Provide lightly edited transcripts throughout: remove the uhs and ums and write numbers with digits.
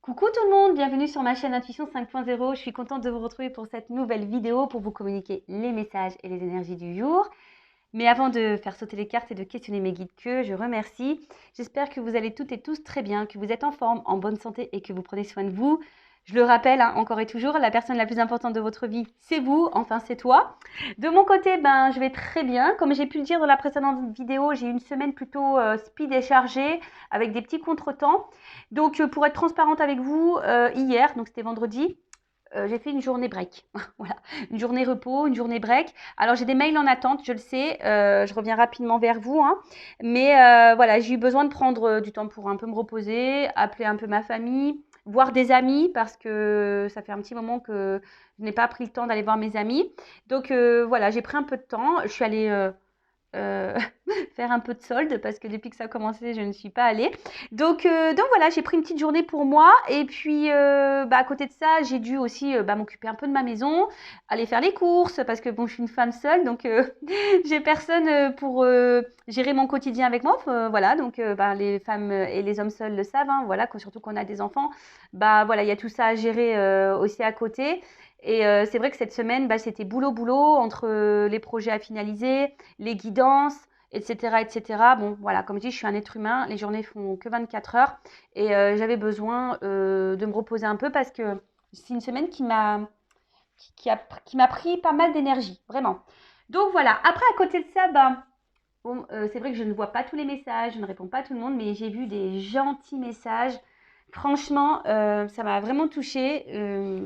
Coucou tout le monde, bienvenue sur ma chaîne Intuition 5.0. Je suis contente de vous retrouver pour cette nouvelle vidéo pour vous communiquer les messages et les énergies du jour. Mais avant de faire sauter les cartes et de questionner mes guides que je remercie, j'espère que vous allez toutes et tous très bien, que vous êtes en forme, en bonne santé et que vous prenez soin de vous. Je le rappelle encore et toujours, la personne la plus importante de votre vie, c'est vous, enfin c'est toi. De mon côté, je vais très bien. Comme j'ai pu le dire dans la précédente vidéo, j'ai eu une semaine plutôt speed et chargée, avec des petits contretemps. Donc pour être transparente avec vous, hier, donc c'était vendredi, j'ai fait une journée break. Voilà, une journée repos, une journée break. Alors j'ai des mails en attente, je le sais, je reviens rapidement vers vous, hein. Mais voilà, j'ai eu besoin de prendre du temps pour un peu me reposer, appeler un peu ma famille, voir des amis parce que ça fait un petit moment que je n'ai pas pris le temps d'aller voir mes amis. Donc voilà, j'ai pris un peu de temps. Je suis allée euh, faire un peu de solde parce que depuis que ça a commencé, je ne suis pas allée. Donc voilà, j'ai pris une petite journée pour moi et puis à côté de ça, j'ai dû aussi m'occuper un peu de ma maison, aller faire les courses parce que bon, je suis une femme seule, donc j'ai personne pour gérer mon quotidien avec moi. Voilà, donc les femmes et les hommes seuls le savent, hein, voilà, surtout qu'on a des enfants, voilà, il y a tout ça à gérer aussi à côté. Et c'est vrai que cette semaine, c'était boulot entre les projets à finaliser, les guidances, etc., etc. Bon, voilà, comme je dis, je suis un être humain, les journées font que 24 heures et j'avais besoin de me reposer un peu parce que c'est une semaine qui m'a pris pas mal d'énergie, vraiment. Donc voilà, après à côté de ça, bon, c'est vrai que je ne vois pas tous les messages, je ne réponds pas à tout le monde, mais j'ai vu des gentils messages. Franchement, ça m'a vraiment touchée.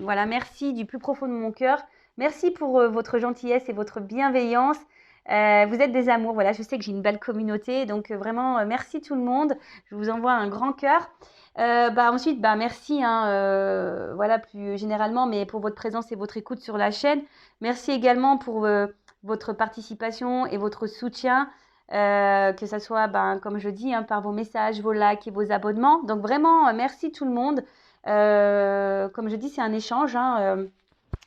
Voilà, merci du plus profond de mon cœur. Merci pour votre gentillesse et votre bienveillance. Vous êtes des amours. Voilà, je sais que j'ai une belle communauté, donc vraiment merci tout le monde. Je vous envoie un grand cœur. Ensuite, merci, hein, voilà, plus généralement, mais pour votre présence et votre écoute sur la chaîne. Merci également pour votre participation et votre soutien. Que ça soit, comme je dis, hein, par vos messages, vos likes et vos abonnements. Donc vraiment, merci tout le monde. Comme je dis, c'est un échange, hein,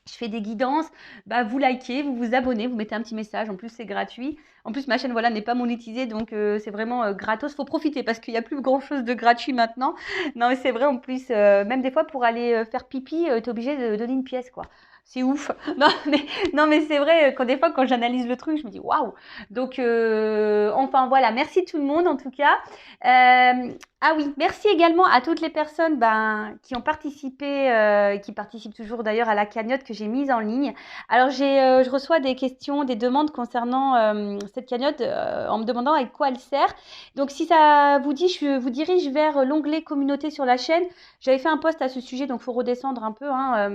je fais des guidances, vous likez, vous vous abonnez, vous mettez un petit message. En plus, c'est gratuit. En plus, ma chaîne voilà, n'est pas monétisée, donc c'est vraiment gratos. Il faut profiter parce qu'il n'y a plus grand-chose de gratuit maintenant. Non, mais c'est vrai, en plus, même des fois, pour aller faire pipi, tu es obligé de donner une pièce, quoi. C'est ouf. Non, mais c'est vrai, des fois, quand j'analyse le truc, je me dis waouh. Donc, enfin, voilà, merci tout le monde, en tout cas. Ah oui, merci également à toutes les personnes qui ont participé, qui participent toujours d'ailleurs à la cagnotte que j'ai mise en ligne. Alors je reçois des questions, des demandes concernant cette cagnotte en me demandant avec quoi elle sert. Donc si ça vous dit, je vous dirige vers l'onglet communauté sur la chaîne. J'avais fait un post à ce sujet, donc il faut redescendre un peu, hein,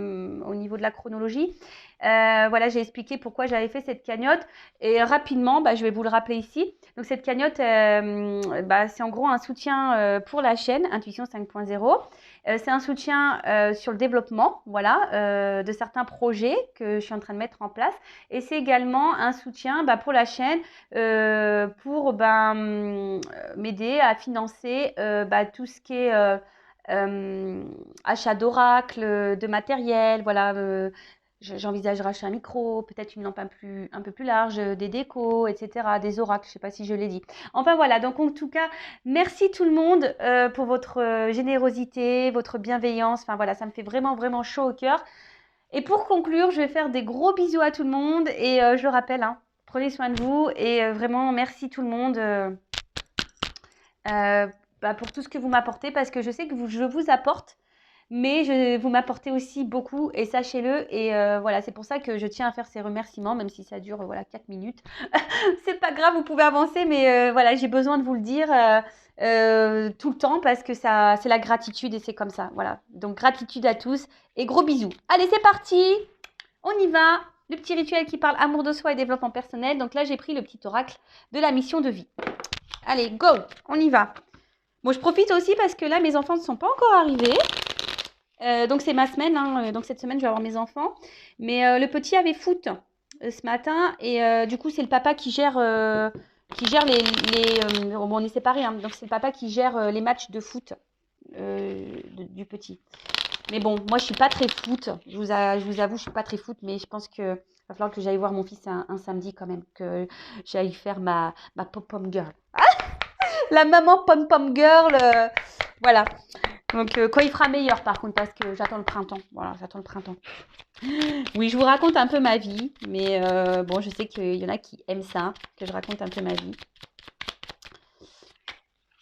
au niveau de la chronologie. Voilà, j'ai expliqué pourquoi j'avais fait cette cagnotte et rapidement, je vais vous le rappeler ici. Donc cette cagnotte, c'est en gros un soutien pour la chaîne Intuition 5.0. C'est un soutien sur le développement, voilà, de certains projets que je suis en train de mettre en place. Et c'est également un soutien pour la chaîne pour m'aider à financer tout ce qui est achat d'oracle, de matériel, voilà. J'envisage racheter un micro, peut-être une lampe un peu plus large, des décos, etc., des oracles, je ne sais pas si je l'ai dit. Enfin voilà, donc en tout cas, merci tout le monde pour votre générosité, votre bienveillance. Enfin voilà, ça me fait vraiment, vraiment chaud au cœur. Et pour conclure, je vais faire des gros bisous à tout le monde et je le rappelle, hein, prenez soin de vous et vraiment merci tout le monde pour tout ce que vous m'apportez parce que je sais que je vous apporte. Mais vous m'apportez aussi beaucoup et sachez-le. Et voilà, c'est pour ça que je tiens à faire ces remerciements, même si ça dure 4 minutes. C'est pas grave, vous pouvez avancer, mais voilà, j'ai besoin de vous le dire tout le temps parce que ça, c'est la gratitude et c'est comme ça. Voilà, donc gratitude à tous et gros bisous. Allez, c'est parti, on y va. Le petit rituel qui parle amour de soi et développement personnel. Donc là, j'ai pris le petit oracle de la mission de vie. Allez, go, on y va. Bon, je profite aussi parce que là, mes enfants ne sont pas encore arrivés. Donc c'est ma semaine, hein, donc cette semaine je vais avoir mes enfants. Mais le petit avait foot ce matin et du coup c'est le papa qui gère bon, on est séparés, hein, donc c'est le papa qui gère les matchs de foot du petit. Mais bon, moi je suis pas très foot, je vous avoue je suis pas très foot, mais je pense que va falloir que j'aille voir mon fils un samedi quand même, que j'aille faire ma pom-pom girl. La maman pom-pom girl, voilà. Donc, quand il fera meilleur, par contre, parce que j'attends le printemps. Voilà, j'attends le printemps. Oui, je vous raconte un peu ma vie, mais bon, je sais qu'il y en a qui aiment ça, que je raconte un peu ma vie.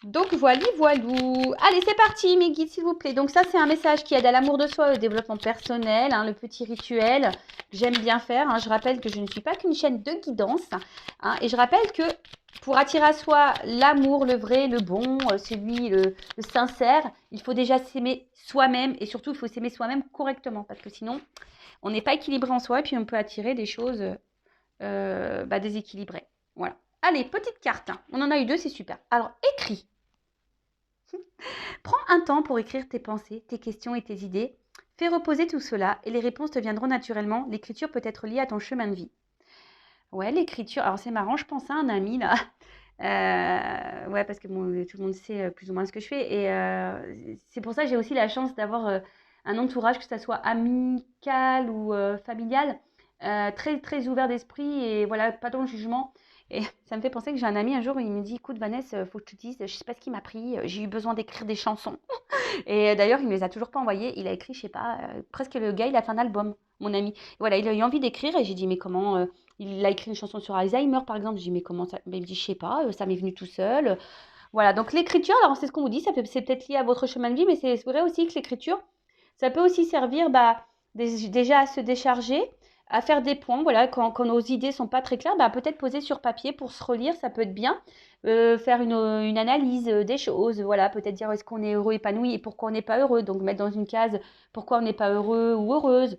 Donc, voilou. Allez, c'est parti, mes guides, s'il vous plaît. Donc, ça, c'est un message qui aide à l'amour de soi, au développement personnel, hein, le petit rituel que j'aime bien faire. Hein. Je rappelle que je ne suis pas qu'une chaîne de guidance. Hein, et je rappelle que pour attirer à soi l'amour, le vrai, le bon, le sincère, il faut déjà s'aimer soi-même et surtout, il faut s'aimer soi-même correctement parce que sinon, on n'est pas équilibré en soi et puis on peut attirer des choses déséquilibrées. Voilà. Allez, petite carte. On en a eu 2, c'est super. Alors, écris. Prends un temps pour écrire tes pensées, tes questions et tes idées. Fais reposer tout cela et les réponses te viendront naturellement. L'écriture peut être liée à ton chemin de vie. Ouais, l'écriture. Alors, c'est marrant, je pense à un ami là. Ouais, parce que bon, tout le monde sait plus ou moins ce que je fais. Et c'est pour ça que j'ai aussi la chance d'avoir un entourage, que ce soit amical ou familial, très, très ouvert d'esprit et voilà, pas dans le jugement. Et ça me fait penser que j'ai un ami un jour où il me dit, écoute Vanessa, faut que je te dise, je sais pas ce qui m'a pris, j'ai eu besoin d'écrire des chansons. Et d'ailleurs, il me les a toujours pas envoyées. Il a écrit, je sais pas, presque le gars, il a fait un album, mon ami. Et voilà, il a eu envie d'écrire et j'ai dit, mais comment il a écrit une chanson sur Alzheimer, par exemple. J'ai dit, mais comment ça? Ben, il me dit, je sais pas, ça m'est venu tout seul. Voilà, donc l'écriture, alors c'est ce qu'on vous dit, c'est peut-être lié à votre chemin de vie, mais c'est vrai aussi que l'écriture, ça peut aussi servir déjà à se décharger, à faire des points. Voilà, quand nos idées sont pas très claires, peut-être poser sur papier pour se relire, ça peut être bien. Faire une analyse des choses, voilà, peut-être dire est-ce qu'on est heureux, épanoui et pourquoi on n'est pas heureux. Donc mettre dans une case pourquoi on n'est pas heureux ou heureuse.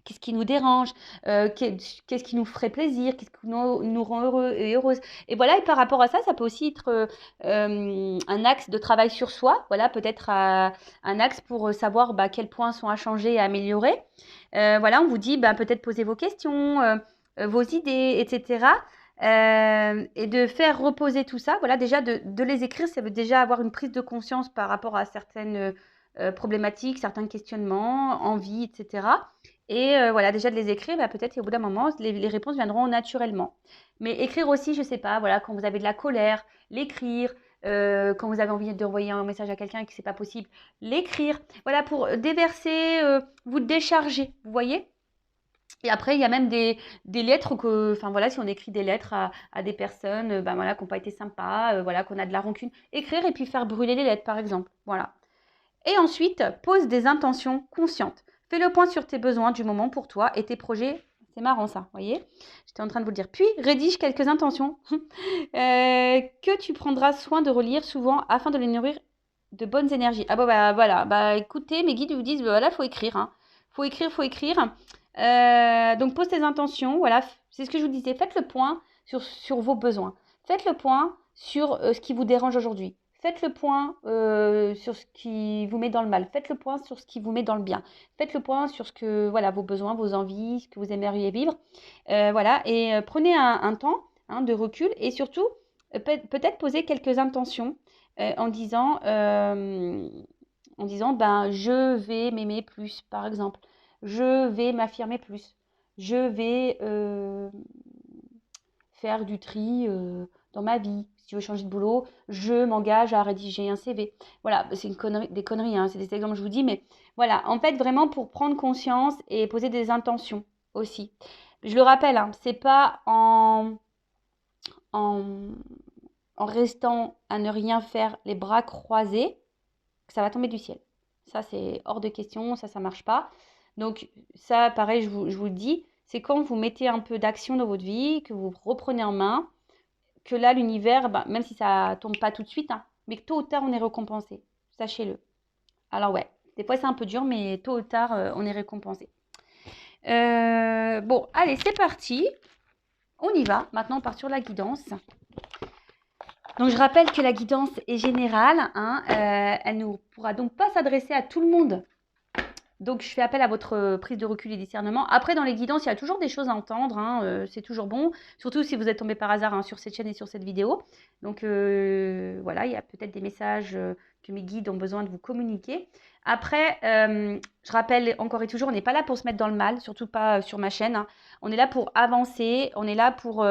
Qu'est-ce qui nous dérange, qu'est-ce qui nous ferait plaisir, qu'est-ce qui nous rend heureux et heureuse. Et voilà, et par rapport à ça, ça peut aussi être un axe de travail sur soi. Voilà, peut-être un axe pour savoir quels points sont à changer et à améliorer. Voilà, on vous dit peut-être poser vos questions, vos idées, etc. Et de faire reposer tout ça. Voilà, déjà de les écrire, ça veut déjà avoir une prise de conscience par rapport à certaines problématiques, certains questionnements, envies, etc. Et voilà, déjà de les écrire, peut-être au bout d'un moment, les réponses viendront naturellement. Mais écrire aussi, je sais pas, voilà, quand vous avez de la colère, l'écrire. Quand vous avez envie d'envoyer un message à quelqu'un et que c'est pas possible, l'écrire. Voilà, pour déverser, vous décharger, vous voyez. Et après, il y a même des lettres que, enfin voilà, si on écrit des lettres à des personnes, voilà, qui n'ont pas été sympas, voilà, qu'on a de la rancune, écrire et puis faire brûler les lettres, par exemple. Voilà. Et ensuite, pose des intentions conscientes. Fais le point sur tes besoins du moment pour toi et tes projets. C'est marrant ça, vous voyez. J'étais en train de vous le dire. Puis, rédige quelques intentions que tu prendras soin de relire souvent afin de les nourrir de bonnes énergies. Ah voilà. Écoutez, mes guides vous disent, voilà, faut écrire. Hein. Faut écrire. Donc, pose tes intentions. Voilà, c'est ce que je vous disais. Faites le point sur vos besoins. Faites le point sur ce qui vous dérange aujourd'hui. Faites le point sur ce qui vous met dans le mal. Faites le point sur ce qui vous met dans le bien. Faites le point sur voilà, vos besoins, vos envies, ce que vous aimeriez vivre. Voilà, et prenez un temps de recul et surtout, peut-être poser quelques intentions en disant, je vais m'aimer plus, par exemple. Je vais m'affirmer plus. Je vais faire du tri dans ma vie. Si tu veux changer de boulot, je m'engage à rédiger un CV. Voilà, c'est des conneries, hein, c'est des exemples que je vous dis, mais voilà, en fait, vraiment pour prendre conscience et poser des intentions aussi. Je le rappelle, hein, c'est pas en, en restant à ne rien faire les bras croisés que ça va tomber du ciel. Ça, c'est hors de question, ça marche pas. Donc ça, pareil, je vous le dis, c'est quand vous mettez un peu d'action dans votre vie, que vous reprenez en main, que là, l'univers, même si ça tombe pas tout de suite, hein, mais que tôt ou tard, on est récompensé. Sachez-le. Alors ouais, des fois, c'est un peu dur, mais tôt ou tard, on est récompensé. Bon, allez, c'est parti. On y va. Maintenant, on part sur la guidance. Donc, je rappelle que la guidance est générale. Hein, elle ne pourra donc pas s'adresser à tout le monde. Donc, je fais appel à votre prise de recul et discernement. Après, dans les guidances, il y a toujours des choses à entendre. Hein, c'est toujours bon. Surtout si vous êtes tombé par hasard sur cette chaîne et sur cette vidéo. Donc, voilà, il y a peut-être des messages que mes guides ont besoin de vous communiquer. Après, je rappelle encore et toujours, on n'est pas là pour se mettre dans le mal, surtout pas sur ma chaîne. Hein. On est là pour avancer. On est là pour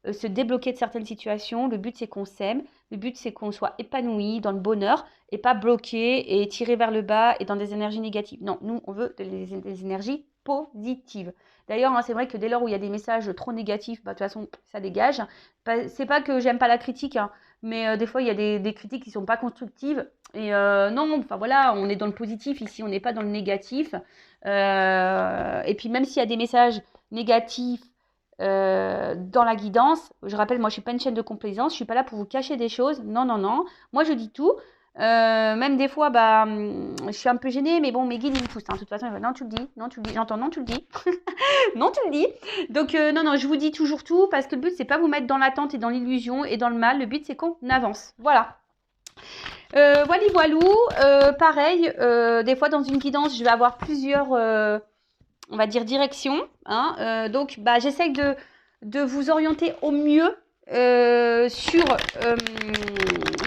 se débloquer de certaines situations. Le but, c'est qu'on s'aime. Le but, c'est qu'on soit épanoui dans le bonheur. et pas bloqué et tiré vers le bas et dans des énergies négatives. Non, nous, on veut des énergies positives. D'ailleurs, hein, c'est vrai que dès lors où il y a des messages trop négatifs, bah, de toute façon, ça dégage. C'est pas que j'aime pas la critique, hein, mais des fois, il y a des critiques qui sont pas constructives. Et non, enfin voilà, on est dans le positif ici, on n'est pas dans le négatif. Et puis même s'il y a des messages négatifs dans la guidance, je rappelle, moi je suis pas une chaîne de complaisance, je suis pas là pour vous cacher des choses. Non, non, non. Moi je dis tout. Même des fois, bah, je suis un peu gênée, mais bon, mes guides ils me poussent. Hein. De toute façon, ils vont, non, tu le dis, non, tu le dis, j'entends, non, tu le dis, non, tu le dis. Donc, non, non, je vous dis toujours tout parce que le but, c'est pas vous mettre dans l'attente et dans l'illusion et dans le mal. Le but, c'est qu'on avance. Voilà. Voilà, voilou. Pareil, des fois, dans une guidance, je vais avoir plusieurs, on va dire, directions. Hein. Donc, bah, j'essaye de vous orienter au mieux sur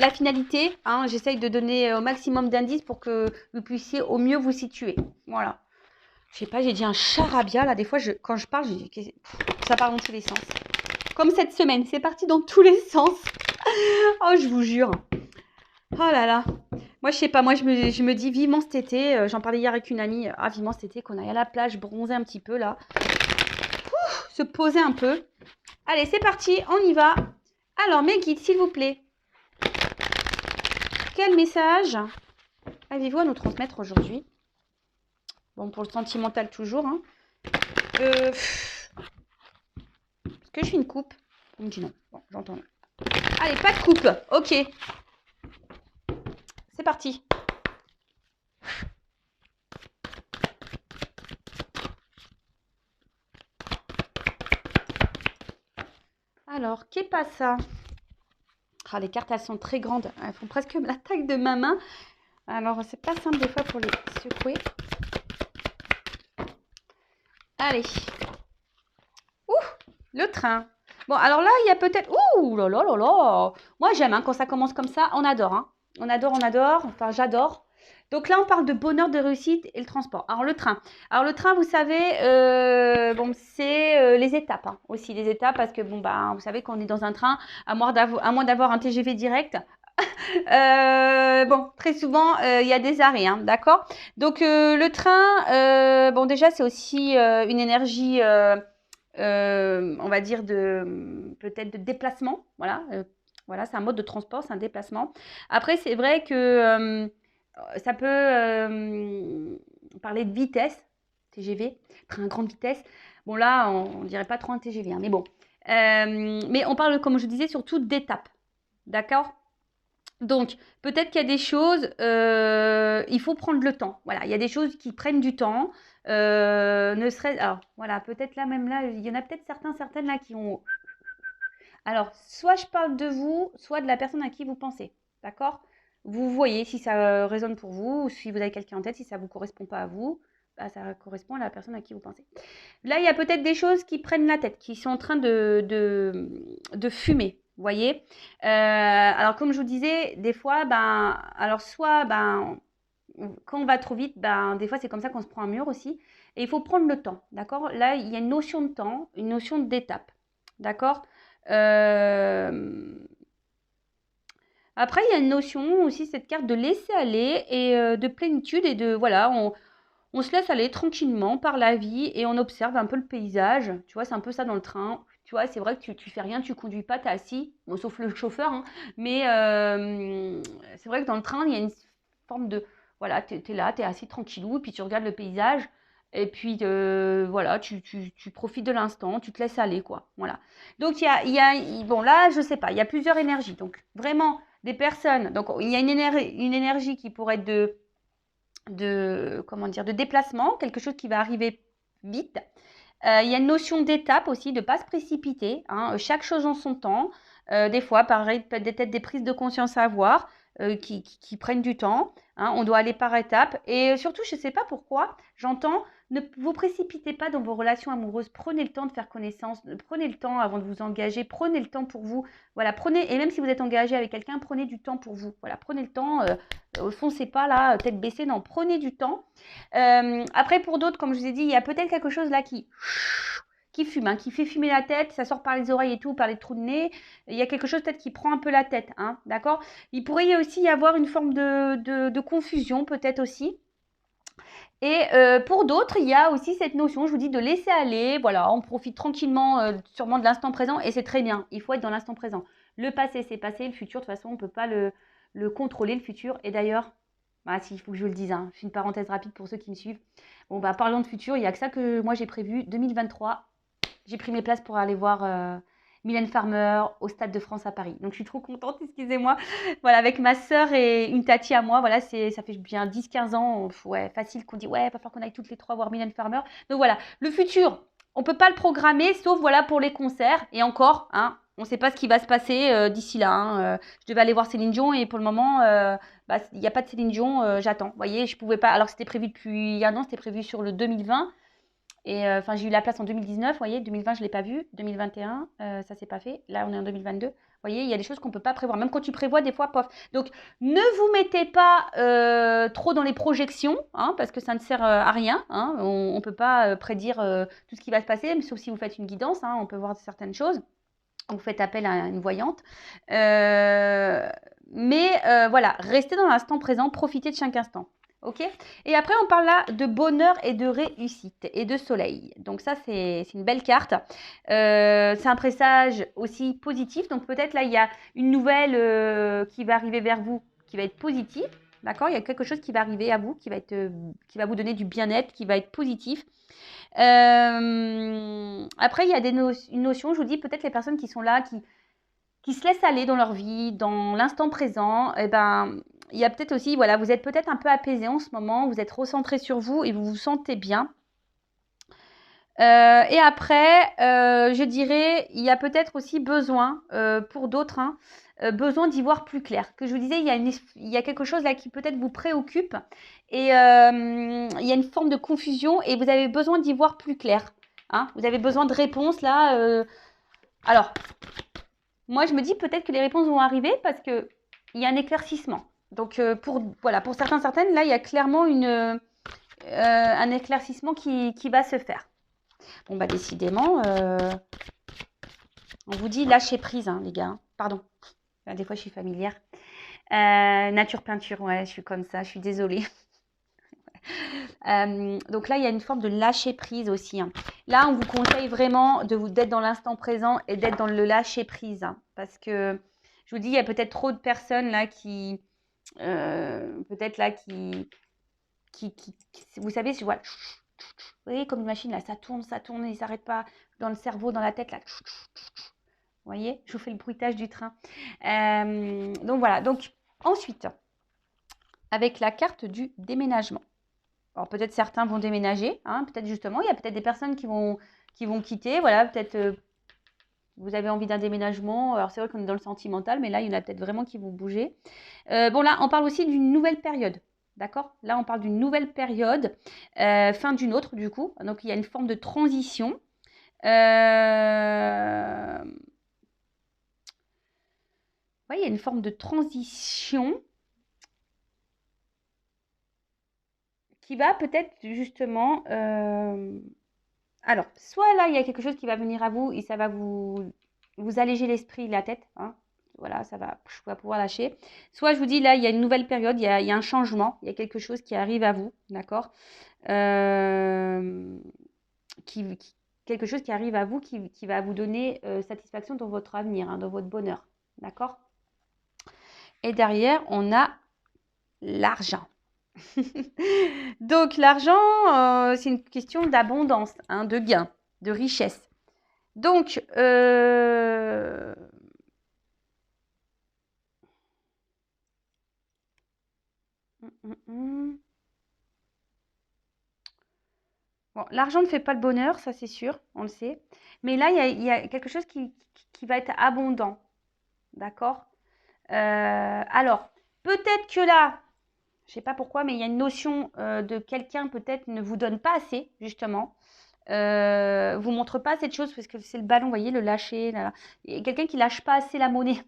la finalité. Hein. J'essaye de donner au maximum d'indices pour que vous puissiez au mieux vous situer. Voilà. Je sais pas, j'ai dit un charabia. Là, des fois, quand je parle, ça part dans tous les sens. Comme cette semaine, c'est parti dans tous les sens. Oh, je vous jure. Oh là là. Moi, je sais pas, moi, je me dis vivement cet été. J'en parlais hier avec une amie. Ah, vivement cet été qu'on aille à la plage, bronzer un petit peu là. Se poser un peu. Allez, c'est parti, on y va. Alors, mes guides, s'il vous plaît. Quel message avez-vous à nous transmettre aujourd'hui? Bon, pour le sentimental toujours. Hein. Est-ce que je fais une coupe? On me dit non. Bon, j'entends. Allez, pas de coupe. Ok. C'est parti. Alors, qu'est pas ça? Ah, les cartes, elles sont très grandes. Elles font presque la taille de ma main. Alors, c'est pas simple des fois pour les secouer. Allez. Ouh, le train. Bon, alors là, il y a peut-être... Ouh, là là là là. Moi, j'aime hein, quand ça commence comme ça. On adore. Hein. On adore, on adore. Enfin, j'adore. Donc là, on parle de bonheur, de réussite et le transport. Alors, le train. Alors, le train, vous savez, bon, c'est les étapes. Hein, aussi, les étapes parce que, bon, bah, vous savez qu'on est dans un train, à moins d'avoir un TGV direct. Bon, très souvent, il y a des arrêts, hein, d'accord? Donc, le train, bon, déjà, c'est aussi une énergie, on va dire, peut-être de déplacement. Voilà, voilà, c'est un mode de transport, c'est un déplacement. Après, c'est vrai que ça peut parler de vitesse, TGV, train à grande vitesse. Bon, là, on dirait pas trop un TGV, hein, mais bon. Mais on parle, comme je disais, surtout d'étapes, d'accord? Donc, peut-être qu'il y a des choses, il faut prendre le temps. Voilà, il y a des choses qui prennent du temps. Ne serait alors, voilà, peut-être là, même là, il y en a peut-être certaines là qui ont... Alors, soit je parle de vous, soit de la personne à qui vous pensez. D'accord? Vous voyez si ça résonne pour vous, ou si vous avez quelqu'un en tête, si ça ne vous correspond pas à vous, bah, ça correspond à la personne à qui vous pensez. Là, il y a peut-être des choses qui prennent la tête, qui sont en train de fumer. Vous voyez alors, comme je vous disais, des fois, ben, alors soit, ben, quand on va trop vite, ben, des fois, c'est comme ça qu'on se prend un mur aussi. Et il faut prendre le temps, d'accord? Là, il y a une notion de temps, une notion d'étape, d'accord? Après, il y a une notion aussi, cette carte de laisser aller et de plénitude et de, voilà, on se laisse aller tranquillement par la vie et on observe un peu le paysage. Tu vois, c'est un peu ça dans le train. Tu vois, c'est vrai que tu fais rien, tu conduis pas, tu es assis, bon, sauf le chauffeur, hein, mais c'est vrai que dans le train, il y a une forme de... Voilà, tu es là, tu es assis tranquillou, et puis tu regardes le paysage, et puis voilà, tu profites de l'instant, tu te laisses aller, quoi. Voilà. Donc, bon, là, je sais pas, il y a plusieurs énergies. Donc, vraiment, des personnes... Donc, il y a une énergie qui pourrait être comment dire, de déplacement, quelque chose qui va arriver vite. Il y a une notion d'étape aussi, de ne pas se précipiter, hein, chaque chose en son temps. Des fois, pareil, peut-être des prises de conscience à avoir qui prennent du temps. Hein, on doit aller par étapes. Et surtout, je ne sais pas pourquoi, j'entends, ne vous précipitez pas dans vos relations amoureuses. Prenez le temps de faire connaissance, prenez le temps avant de vous engager, prenez le temps pour vous. Voilà, et même si vous êtes engagé avec quelqu'un, prenez du temps pour vous. Voilà, prenez le temps, foncez pas là, tête baissée, non, prenez du temps. Après, pour d'autres, comme je vous ai dit, il y a peut-être quelque chose là qui fume, hein, qui fait fumer la tête, ça sort par les oreilles et tout, par les trous de nez. Il y a quelque chose peut-être qui prend un peu la tête, hein, d'accord? Il pourrait aussi y avoir une forme de confusion, peut-être aussi. Et pour d'autres, il y a aussi cette notion, je vous dis, de laisser aller. Voilà, on profite tranquillement, sûrement de l'instant présent, et c'est très bien. Il faut être dans l'instant présent. Le passé, c'est passé. Le futur, de toute façon, on ne peut pas le contrôler, le futur. Et d'ailleurs, bah, si, il faut que je vous le dise, hein, je fais une parenthèse rapide pour ceux qui me suivent. Bon, bah, parlons de futur, il n'y a que ça que moi j'ai prévu. 2023, j'ai pris mes places pour aller voir Mylène Farmer au Stade de France à Paris. Donc je suis trop contente, excusez-moi. Voilà, avec ma sœur et une tati à moi, voilà, ça fait bien 10-15 ans, ouais, facile qu'on dit, ouais, il va falloir qu'on aille toutes les trois voir Mylène Farmer. Donc voilà, le futur, on ne peut pas le programmer, sauf voilà pour les concerts. Et encore, hein, on ne sait pas ce qui va se passer d'ici là. Hein. Je devais aller voir Céline Dion et pour le moment, bah, il n'y a pas de Céline Dion, j'attends. Vous voyez, je pouvais pas, alors que c'était prévu depuis un an, c'était prévu sur le 2020. Et enfin, j'ai eu la place en 2019, vous voyez, 2020, je ne l'ai pas vu, 2021, ça s'est pas fait. Là, on est en 2022. Vous voyez, il y a des choses qu'on ne peut pas prévoir. Même quand tu prévois, des fois, pof. Donc, ne vous mettez pas trop dans les projections, hein, parce que ça ne sert à rien. Hein. On ne peut pas prédire tout ce qui va se passer, sauf si vous faites une guidance. Hein, on peut voir certaines choses. Vous faites appel à une voyante. Mais voilà, restez dans l'instant présent, profitez de chaque instant. Ok. Et après, on parle là de bonheur et de réussite et de soleil. Donc ça, c'est une belle carte. C'est un présage aussi positif. Donc peut-être là, il y a une nouvelle qui va arriver vers vous, qui va être positive. D'accord? Il y a quelque chose qui va arriver à vous, qui va vous donner du bien-être, qui va être positif. Après, il y a une notion, je vous dis, peut-être les personnes qui sont là, qui se laissent aller dans leur vie, dans l'instant présent, eh ben, il y a peut-être aussi, voilà, vous êtes peut-être un peu apaisé en ce moment, vous êtes recentré sur vous et vous vous sentez bien. Et après, je dirais, il y a peut-être aussi besoin, pour d'autres, hein, besoin d'y voir plus clair. Que je vous disais, il y a quelque chose là qui peut-être vous préoccupe et il y a une forme de confusion et vous avez besoin d'y voir plus clair. Hein. Vous avez besoin de réponses là. Alors, moi, je me dis peut-être que les réponses vont arriver parce qu'il y a un éclaircissement. Donc, voilà, pour certaines, là, il y a clairement un éclaircissement qui va se faire. Bon, bah, décidément, on vous dit lâcher prise, hein, les gars. Pardon. Des fois, je suis familière. Nature peinture, ouais, je suis comme ça, je suis désolée. Donc là, il y a une forme de lâcher prise aussi. Hein. Là, on vous conseille vraiment d'être dans l'instant présent et d'être dans le lâcher prise. Hein, parce que, je vous dis, il y a peut-être trop de personnes là peut-être là vous savez, je vois, vous voyez, comme une machine là, ça tourne et il ne s'arrête pas dans le cerveau, dans la tête là. Vous voyez, je vous fais le bruitage du train. Donc voilà, donc ensuite, avec la carte du déménagement. Alors peut-être certains vont déménager, hein, peut-être justement, il y a peut-être des personnes qui vont quitter, voilà, peut-être vous avez envie d'un déménagement, alors c'est vrai qu'on est dans le sentimental, mais là il y en a peut-être vraiment qui vont bouger. Bon là, on parle aussi d'une nouvelle période, d'accord? Là on parle d'une nouvelle période, fin d'une autre du coup, donc il y a une forme de transition. Oui, il y a une forme de transition qui va peut-être justement... Alors, soit là, il y a quelque chose qui va venir à vous et ça va vous alléger l'esprit, la tête. Hein. Voilà, ça va pouvoir lâcher. Soit je vous dis, là, il y a une nouvelle période, il y a un changement, il y a quelque chose qui arrive à vous, d'accord quelque chose qui arrive à vous qui va vous donner satisfaction dans votre avenir, hein, dans votre bonheur, d'accord. Et derrière, on a l'argent. Donc l'argent, c'est une question d'abondance, hein, de gain, de richesse. Donc, bon, l'argent ne fait pas le bonheur, ça c'est sûr, on le sait. Mais là, il y a quelque chose qui va être abondant, d'accord. Alors, peut-être que là, je ne sais pas pourquoi, mais il y a une notion de quelqu'un peut-être ne vous donne pas assez, justement. Vous montre pas cette chose parce que c'est le ballon, vous voyez, le lâcher. Quelqu'un qui lâche pas assez la monnaie,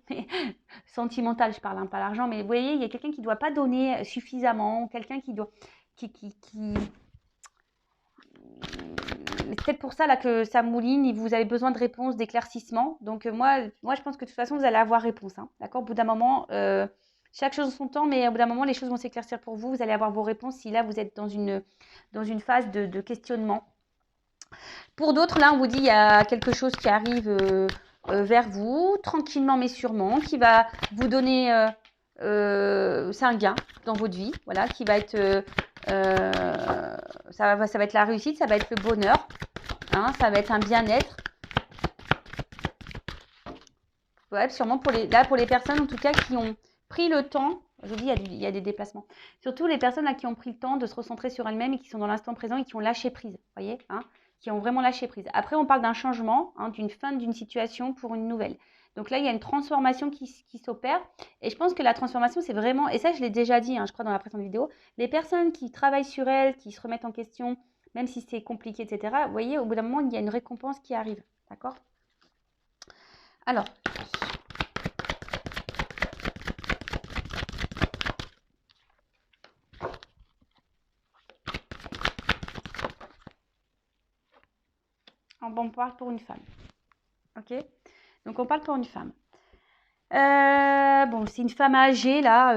sentimentale, je parle, hein, pas l'argent, mais vous voyez, il y a quelqu'un qui doit pas donner suffisamment, quelqu'un qui doit, qui c'est peut-être pour ça là que ça mouline, vous avez besoin de réponses, d'éclaircissements. Donc moi, je pense que de toute façon, vous allez avoir réponse. Hein, d'accord? Au bout d'un moment, chaque chose en son temps, mais au bout d'un moment, les choses vont s'éclaircir pour vous. Vous allez avoir vos réponses si là, vous êtes dans une phase de questionnement. Pour d'autres, là, on vous dit il y a quelque chose qui arrive vers vous, tranquillement mais sûrement, qui va vous donner, c'est un gain dans votre vie, voilà, qui va être, ça va être la réussite, ça va être le bonheur, hein, ça va être un bien-être. Ouais, sûrement pour les personnes en tout cas qui ont pris le temps, je vous dis, il y a des déplacements. Surtout les personnes là qui ont pris le temps de se recentrer sur elles-mêmes et qui sont dans l'instant présent et qui ont lâché prise, voyez, hein, qui ont vraiment lâché prise. Après, on parle d'un changement, hein, d'une fin d'une situation pour une nouvelle. Donc là, il y a une transformation qui s'opère. Et je pense que la transformation, c'est vraiment, et ça, je l'ai déjà dit, hein, je crois, dans la précédente vidéo, les personnes qui travaillent sur elles, qui se remettent en question, même si c'est compliqué, etc., vous voyez, au bout d'un moment, il y a une récompense qui arrive. D'accord? Alors, on parle pour une femme. Ok? Donc, on parle pour une femme. Bon, c'est une femme âgée, là.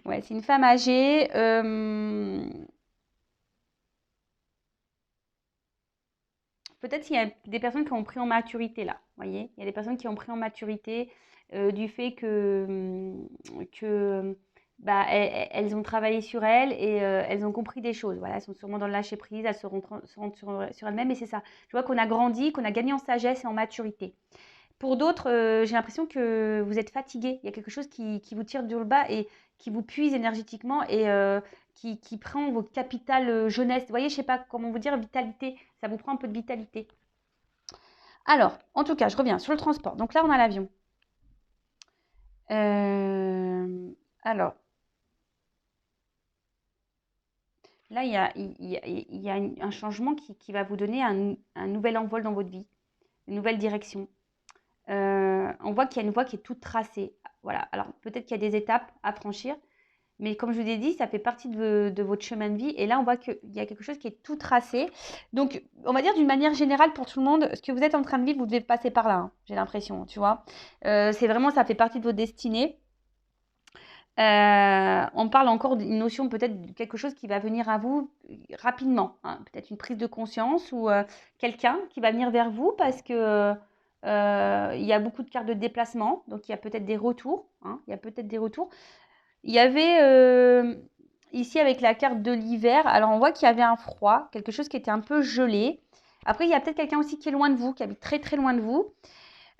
Ouais, c'est une femme âgée. Peut-être qu'il y a des personnes qui ont pris en maturité, là. Vous voyez? Il y a des personnes qui ont pris en maturité du fait que bah, elles ont travaillé sur elles et elles ont compris des choses. Voilà, elles sont sûrement dans le lâcher prise, elles se rentrent sur elles-mêmes et c'est ça. Je vois qu'on a grandi, qu'on a gagné en sagesse et en maturité. Pour d'autres, j'ai l'impression que vous êtes fatigué. Il y a quelque chose qui vous tire du bas et qui vous puise énergétiquement et qui prend vos capitales jeunesse. Vous voyez, je ne sais pas comment vous dire, vitalité. Ça vous prend un peu de vitalité. Alors, en tout cas, je reviens sur le transport. Donc là, on a l'avion. Alors, là, il y a un changement qui va vous donner un nouvel envol dans votre vie, une nouvelle direction. On voit qu'il y a une voie qui est toute tracée. Voilà. Alors, peut-être qu'il y a des étapes à franchir, mais comme je vous ai dit, ça fait partie de votre chemin de vie. Et là, on voit qu'il y a quelque chose qui est tout tracé. Donc, on va dire d'une manière générale pour tout le monde, ce que vous êtes en train de vivre, vous devez passer par là, hein, j'ai l'impression, tu vois. C'est vraiment, ça fait partie de votre destinée. On parle encore d'une notion peut-être de quelque chose qui va venir à vous rapidement, hein. Peut-être une prise de conscience ou quelqu'un qui va venir vers vous parce que il y a beaucoup de cartes de déplacement, donc il y a peut-être des retours, hein, il y a peut-être des retours. Il y avait ici avec la carte de l'hiver, alors on voit qu'il y avait un froid, quelque chose qui était un peu gelé. Après, il y a peut-être quelqu'un aussi qui est loin de vous, qui habite très très loin de vous.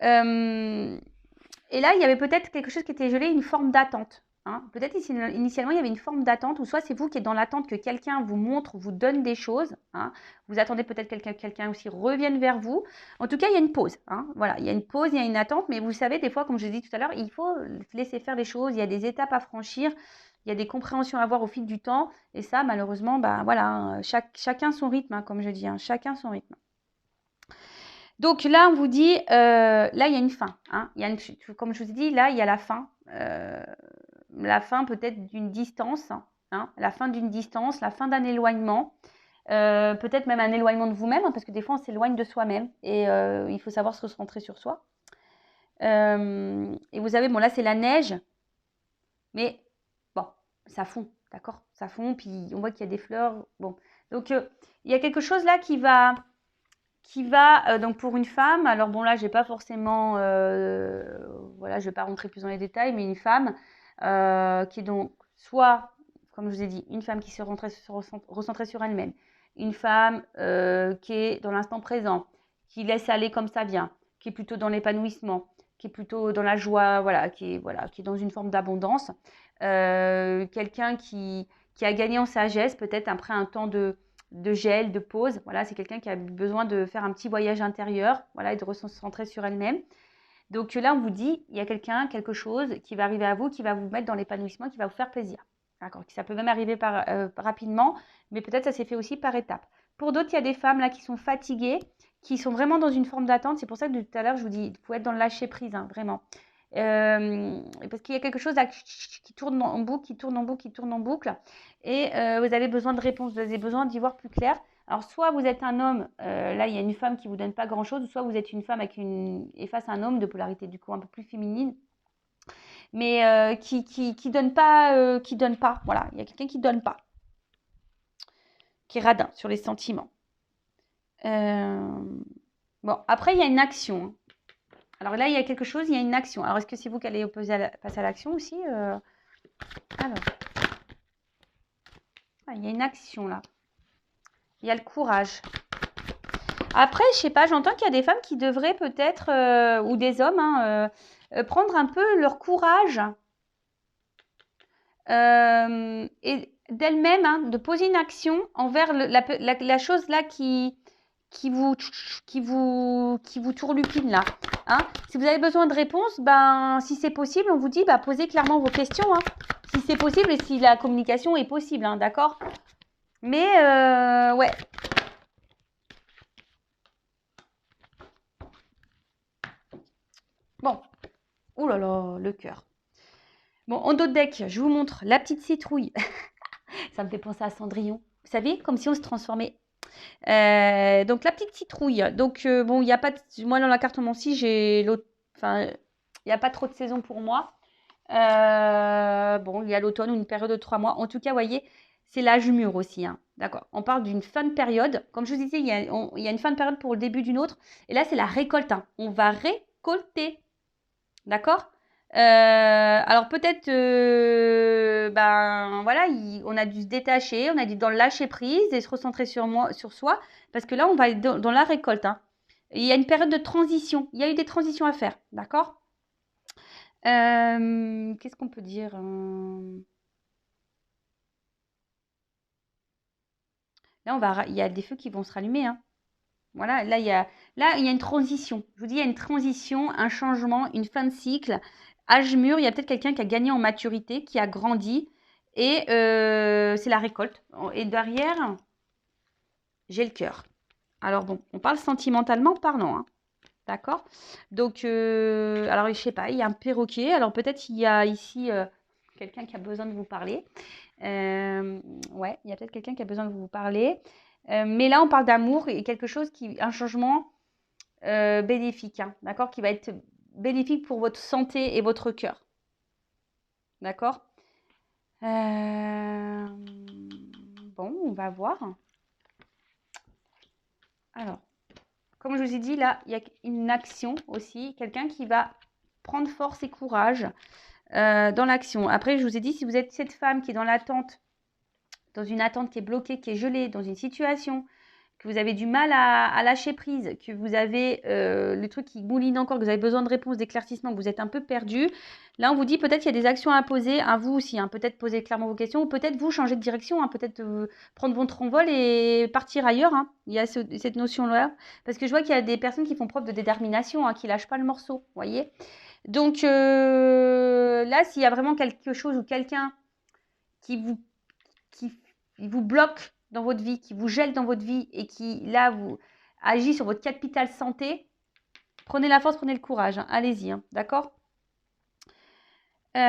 Et là, il y avait peut-être quelque chose qui était gelé, une forme d'attente. Hein. Peut-être initialement, il y avait une forme d'attente, ou soit c'est vous qui êtes dans l'attente que quelqu'un vous montre, vous donne des choses. Hein. Vous attendez peut-être que quelqu'un aussi revienne vers vous. En tout cas, il y a une pause. Hein. Voilà, il y a une pause, il y a une attente, mais vous savez, des fois, comme je l'ai dit tout à l'heure, il faut laisser faire les choses. Il y a des étapes à franchir, il y a des compréhensions à avoir au fil du temps. Et ça, malheureusement, bah, voilà, hein, chacun son rythme, hein, comme je dis, hein, chacun son rythme. Donc là, on vous dit, là, il y a une fin. Hein. Comme je vous ai dit, là, il y a la fin peut-être d'une distance, hein, la fin d'une distance, la fin d'un éloignement, peut-être même un éloignement de vous-même, hein, parce que des fois, on s'éloigne de soi-même et il faut savoir se recentrer sur soi. Et vous savez, bon, là, c'est la neige, mais bon, ça fond, d'accord? Ça fond, puis on voit qu'il y a des fleurs. Bon, donc, il y a quelque chose là qui va donc pour une femme, alors bon là, j'ai pas forcément, voilà, je vais pas rentrer plus dans les détails, mais une femme qui est donc soit, comme je vous ai dit, une femme qui se recentrait sur elle-même, une femme qui est dans l'instant présent, qui laisse aller comme ça vient, qui est plutôt dans l'épanouissement, qui est plutôt dans la joie, voilà, qui est dans une forme d'abondance, quelqu'un qui a gagné en sagesse, peut-être après un temps de gel, de pause. Voilà, c'est quelqu'un qui a besoin de faire un petit voyage intérieur, voilà, et de se recentrer sur elle-même. Donc là, on vous dit, il y a quelque chose qui va arriver à vous, qui va vous mettre dans l'épanouissement, qui va vous faire plaisir. D'accord. Ça peut même arriver rapidement, mais peut-être ça s'est fait aussi par étapes. Pour d'autres, il y a des femmes là qui sont fatiguées, qui sont vraiment dans une forme d'attente. C'est pour ça que tout à l'heure, je vous dis, il faut être dans le lâcher prise, hein, vraiment. Parce qu'il y a quelque chose là qui tourne en boucle, qui tourne en boucle, qui tourne en boucle. Et vous avez besoin de réponses, vous avez besoin d'y voir plus clair. Alors, soit vous êtes un homme, là, il y a une femme qui vous donne pas grand-chose, soit vous êtes une femme avec et face à un homme de polarité du coup un peu plus féminine, mais qui donne pas, qui donne pas. Voilà, il y a quelqu'un qui donne pas, qui est radin sur les sentiments. Bon, après, il y a une action, hein. Alors là, il y a quelque chose, il y a une action. Alors, est-ce que c'est vous qui allez passer à l'action aussi Alors, il y a une action là. Il y a le courage. Après, je sais pas, j'entends qu'il y a des femmes qui devraient peut-être, ou des hommes, hein, prendre un peu leur courage et d'elle-même, hein, de poser une action envers la chose là qui vous tourlupine là. Hein. Si vous avez besoin de réponses, ben, si c'est possible, on vous dit, bah, posez clairement vos questions. Hein, si c'est possible et si la communication est possible, hein, d'accord? Mais, ouais. Bon. Ouh là là, le cœur. Bon, en dos de deck, je vous montre la petite citrouille. Ça me fait penser à Cendrillon. Vous savez, comme si on se transformait. Donc, la petite citrouille. Donc, bon, il n'y a pas de... Moi, dans la cartomancie, j'ai l'autre... Enfin, il n'y a pas trop de saison pour moi. Bon, il y a l'automne ou une période de 3 mois. En tout cas, vous voyez, c'est l'âge mûr aussi. Hein. D'accord. On parle d'une fin de période. Comme je vous disais, il y a une fin de période pour le début d'une autre. Et là, c'est la récolte. Hein. On va récolter. D'accord. Alors peut-être, ben voilà, on a dû se détacher, on a dû dans le lâcher prise et se recentrer sur soi, parce que là, on va être dans la récolte. Hein. Il y a une période de transition. Il y a eu des transitions à faire, d'accord. Qu'est-ce qu'on peut dire Là, il y a des feux qui vont se rallumer. Hein. Voilà, là, il y a une transition. Je vous dis, il y a une transition, un changement, une fin de cycle. Âge mûr, il y a peut-être quelqu'un qui a gagné en maturité, qui a grandi. Et c'est la récolte. Et derrière, j'ai le cœur. Alors bon, on parle sentimentalement parlant. Hein. D'accord. Donc, alors je sais pas, il y a un perroquet. Alors peut-être il y a ici quelqu'un qui a besoin de vous parler. Ouais, il y a peut-être quelqu'un qui a besoin de vous parler. Mais là, on parle d'amour et quelque chose un changement bénéfique, hein, d'accord, qui va être bénéfique pour votre santé et votre cœur. D'accord. Bon, on va voir. Alors, comme je vous ai dit, là, il y a une action aussi, quelqu'un qui va prendre force et courage dans l'action. Après, je vous ai dit, si vous êtes cette femme qui est dans une attente qui est bloquée, qui est gelée, dans une situation, que vous avez du mal à lâcher prise, que vous avez le truc qui mouline encore, que vous avez besoin de réponses, d'éclaircissement, que vous êtes un peu perdu, là on vous dit peut-être qu'il y a des actions à poser, à vous aussi, hein, peut-être poser clairement vos questions, ou peut-être vous changer de direction, hein, peut-être prendre votre envol et partir ailleurs. Hein. Il y a cette notion-là, parce que je vois qu'il y a des personnes qui font preuve de détermination, hein, qui lâchent pas le morceau, vous voyez. Donc là, s'il y a vraiment quelque chose ou quelqu'un qui vous bloque dans votre vie, qui vous gèle dans votre vie et qui, là, vous agit sur votre capital santé, prenez la force, prenez le courage. Hein. Allez-y, hein, d'accord. C'est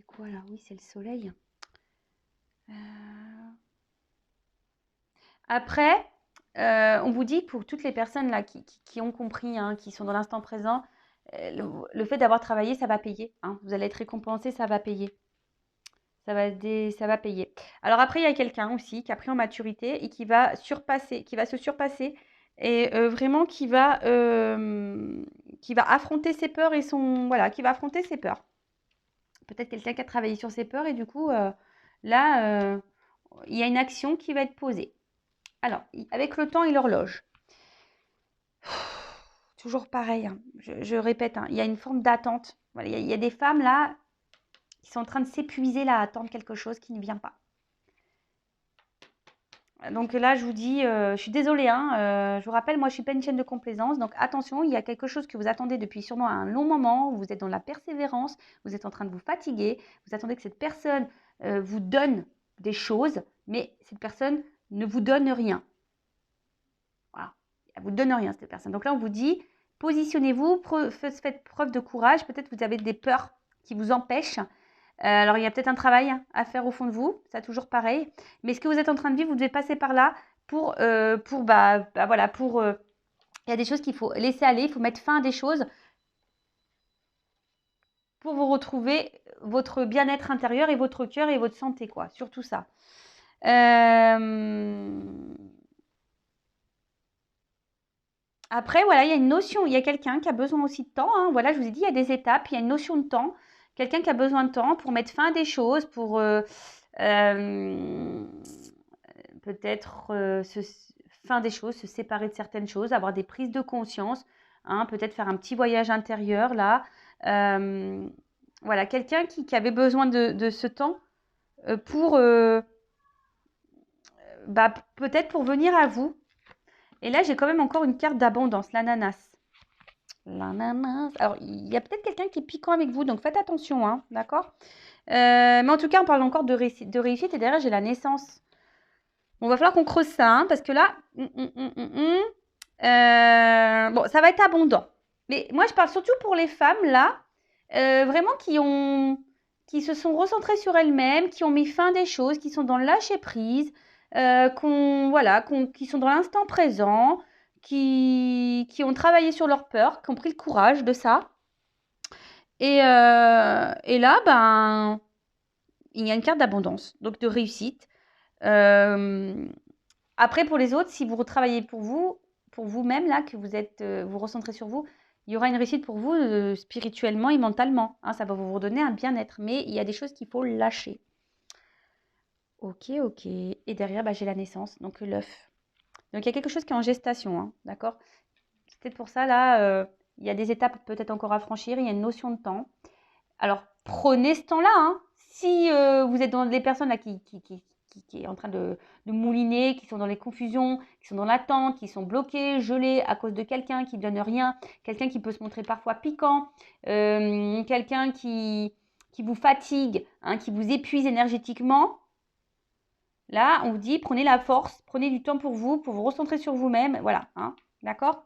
quoi là? Oui, c'est le soleil. Après, on vous dit pour toutes les personnes là qui ont compris, hein, qui sont dans l'instant présent, le fait d'avoir travaillé, ça va payer. Hein. Vous allez être récompensé, ça va payer. Ça va payer. Alors après, il y a quelqu'un aussi qui a pris en maturité et qui va se surpasser et vraiment qui va affronter ses peurs et voilà, qui va affronter ses peurs. Peut-être quelqu'un qui a travaillé sur ses peurs et du coup, là, il y a une action qui va être posée. Alors, avec le temps et l'horloge. Toujours pareil, hein, je répète, hein, il y a une forme d'attente. Voilà, il y a des femmes là qui sont en train de s'épuiser là à attendre quelque chose qui ne vient pas. Donc là, je vous dis, je suis désolée, hein, je vous rappelle, moi, je suis pas une chaîne de complaisance. Donc attention, il y a quelque chose que vous attendez depuis sûrement un long moment. Vous êtes dans la persévérance, vous êtes en train de vous fatiguer. Vous attendez que cette personne vous donne des choses, mais cette personne ne vous donne rien. Elle vous donne rien, cette personne. Donc là, on vous dit, positionnez-vous, faites preuve de courage. Peut-être vous avez des peurs qui vous empêchent. Alors, il y a peut-être un travail à faire au fond de vous. Ça, toujours pareil. Mais ce que vous êtes en train de vivre, vous devez passer par là pour voilà, il y a des choses qu'il faut laisser aller. Il faut mettre fin à des choses pour vous retrouver votre bien-être intérieur et votre cœur et votre santé, quoi. Surtout ça. Après, voilà, il y a une notion, il y a quelqu'un qui a besoin aussi de temps, hein. Voilà, je vous ai dit, il y a des étapes, il y a une notion de temps. Quelqu'un qui a besoin de temps pour mettre fin à des choses, pour peut-être fin des choses, se séparer de certaines choses, avoir des prises de conscience, hein, peut-être faire un petit voyage intérieur, là. Voilà, quelqu'un qui avait besoin de ce temps pour, peut-être pour venir à vous. Et là, j'ai quand même encore une carte d'abondance, l'ananas. L'ananas. Alors, il y a peut-être quelqu'un qui est piquant avec vous, donc faites attention, hein, d'accord? Mais en tout cas, on parle encore de réussite et derrière, j'ai la naissance. Bon, va falloir qu'on creuse ça, hein, parce que là, bon, ça va être abondant. Mais moi, je parle surtout pour les femmes, là, vraiment qui se sont recentrées sur elles-mêmes, qui ont mis fin à des choses, qui sont dans le lâcher-prise, qui sont dans l'instant présent, qui ont travaillé sur leur peur, qui ont pris le courage de ça. Et là, ben, il y a une carte d'abondance, donc de réussite. Après, pour les autres, si vous retravaillez pour vous-même, là, que vous êtes, vous recentrez sur vous, il y aura une réussite pour vous spirituellement et mentalement, hein, ça va vous redonner un bien-être. Mais il y a des choses qu'il faut lâcher. Ok. Et derrière, j'ai la naissance, donc l'œuf. Donc, il y a quelque chose qui est en gestation, hein, d'accord? C'est peut-être pour ça, là, il y a des étapes peut-être encore à franchir, il y a une notion de temps. Alors, prenez ce temps-là, hein. Si vous êtes dans des personnes là, qui est en train de mouliner, qui sont dans les confusions, qui sont dans l'attente, qui sont bloquées, gelées à cause de quelqu'un qui ne donne rien, quelqu'un qui peut se montrer parfois piquant, quelqu'un qui vous fatigue, hein, qui vous épuise énergétiquement, là, on vous dit, prenez la force, prenez du temps pour vous recentrer sur vous-même, voilà, hein, d'accord?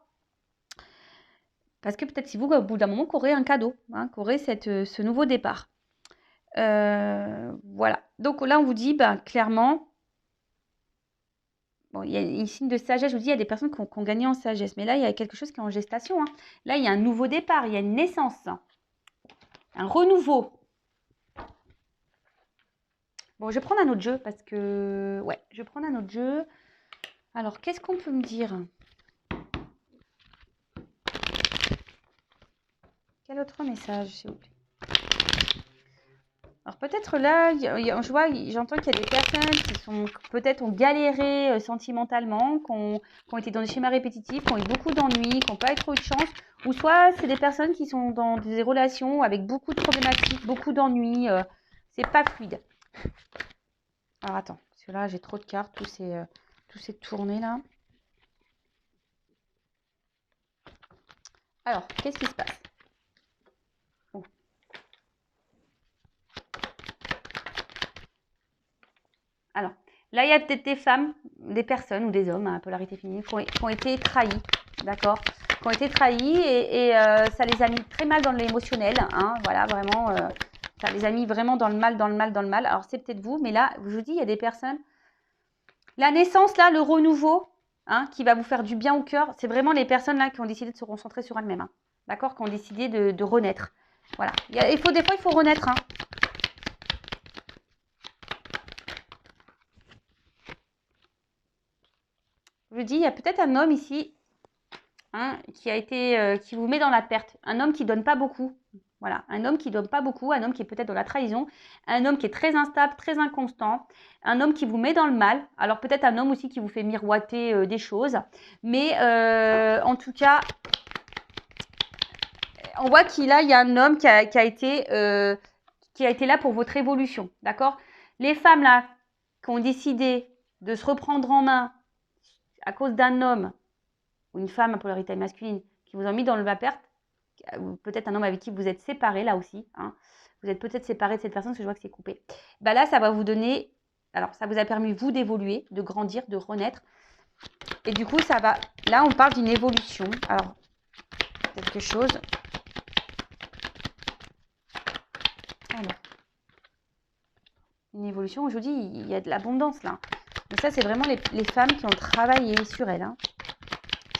Parce que peut-être si vous, au bout d'un moment, qu'aurez un cadeau, hein, qu'aurez ce nouveau départ. Voilà. Donc là, on vous dit, clairement, bon, il y a un signe de sagesse. Je vous dis, il y a des personnes qui ont gagné en sagesse. Mais là, il y a quelque chose qui est en gestation, hein. Là, il y a un nouveau départ, il y a une naissance, un renouveau. Bon, je vais prendre un autre jeu parce que... Ouais, je vais prendre un autre jeu. Alors, qu'est-ce qu'on peut me dire? Quel autre message, s'il vous plaît? Alors peut-être là, j'entends qu'il y a des personnes qui peut-être ont galéré sentimentalement, qui ont été dans des schémas répétitifs, qui ont eu beaucoup d'ennuis, qui n'ont pas eu trop de chance, ou soit c'est des personnes qui sont dans des relations avec beaucoup de problématiques, beaucoup d'ennuis, c'est pas fluide. Alors attends, parce que là j'ai trop de cartes, tout s'est tourné là. Alors, qu'est-ce qui se passe? Alors, là, il y a peut-être des femmes, des personnes ou des hommes à polarité féminine qui ont été trahis, d'accord? Qui ont été trahis et ça les a mis très mal dans l'émotionnel, hein, voilà, vraiment, ça les a mis vraiment dans le mal. Alors, c'est peut-être vous, mais là, je vous dis, il y a des personnes. La naissance, là, le renouveau, hein, qui va vous faire du bien au cœur, c'est vraiment les personnes là qui ont décidé de se concentrer sur elles-mêmes, hein, d'accord? Qui ont décidé de renaître. Voilà. Des fois, il faut renaître, hein. Je vous dis, il y a peut-être un homme ici, hein, qui vous met dans la perte. Un homme qui ne donne pas beaucoup. Voilà, un homme qui ne donne pas beaucoup, un homme qui est peut-être dans la trahison, un homme qui est très instable, très inconstant, un homme qui vous met dans le mal. Alors peut-être un homme aussi qui vous fait miroiter des choses. Mais en tout cas, on voit qu'il y a un homme qui a été là pour votre évolution. D'accord? Les femmes là qui ont décidé de se reprendre en main à cause d'un homme ou une femme à polarité masculine qui vous ont mis dans le va-perte, ou peut-être un homme avec qui vous êtes séparés là aussi, hein. Vous êtes peut-être séparés de cette personne parce que je vois que c'est coupé. Là, ça va vous donner, alors ça vous a permis vous d'évoluer, de grandir, de renaître. Et du coup, ça va... Là, on parle d'une évolution. Alors, quelque chose... Alors, une évolution, je vous dis, il y a de l'abondance là. Mais ça, c'est vraiment les femmes qui ont travaillé sur elles. Hein.